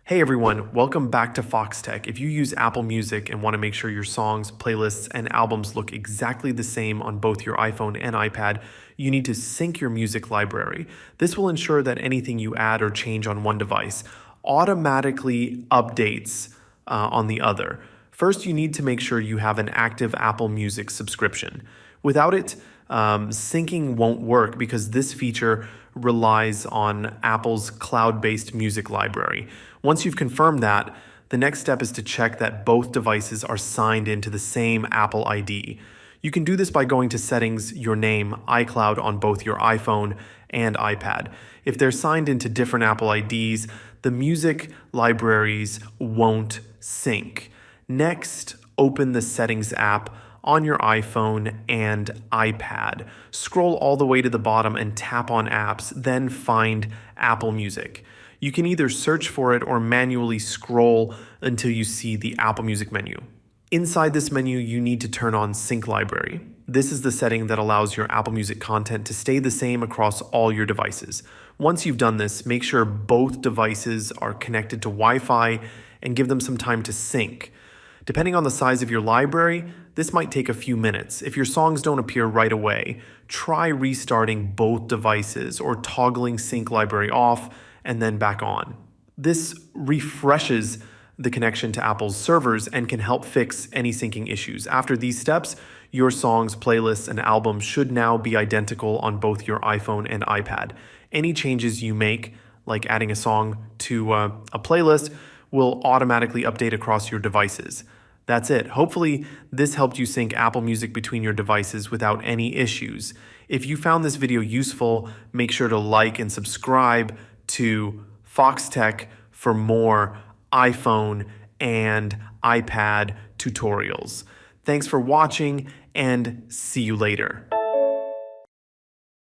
Hey everyone, welcome back to Foxtecc. If you use Apple Music and want to make sure your songs, playlists, and albums look exactly the same on both your iPhone and iPad, you need to sync your music library. This will ensure that anything you add or change on one device automatically updates on the other. First, you need to make sure you have an active Apple Music subscription. Without it, syncing won't work because this feature relies on Apple's cloud-based music library. Once you've confirmed that, the next step is to check that both devices are signed into the same Apple ID. You can do this by going to Settings, Your Name, iCloud on both your iPhone and iPad. If they're signed into different Apple IDs, the music libraries won't sync. Next, open the Settings app on your iPhone and iPad. Scroll all the way to the bottom and tap on Apps, then find Apple Music. You can either search for it or manually scroll until you see the Apple Music menu. Inside this menu, you need to turn on Sync Library. This is the setting that allows your Apple Music content to stay the same across all your devices. Once you've done this, make sure both devices are connected to Wi-Fi and give them some time to sync. Depending on the size of your library, this might take a few minutes. If your songs don't appear right away, try restarting both devices or toggling Sync Library off and then back on. This refreshes the connection to Apple's servers and can help fix any syncing issues. After these steps, your songs, playlists, and albums should now be identical on both your iPhone and iPad. Any changes you make, like adding a song to a playlist, will automatically update across your devices. That's it. Hopefully, this helped you sync Apple Music between your devices without any issues. If you found this video useful, make sure to like and subscribe to Foxtecc for more iPhone and iPad tutorials. Thanks for watching and see you later.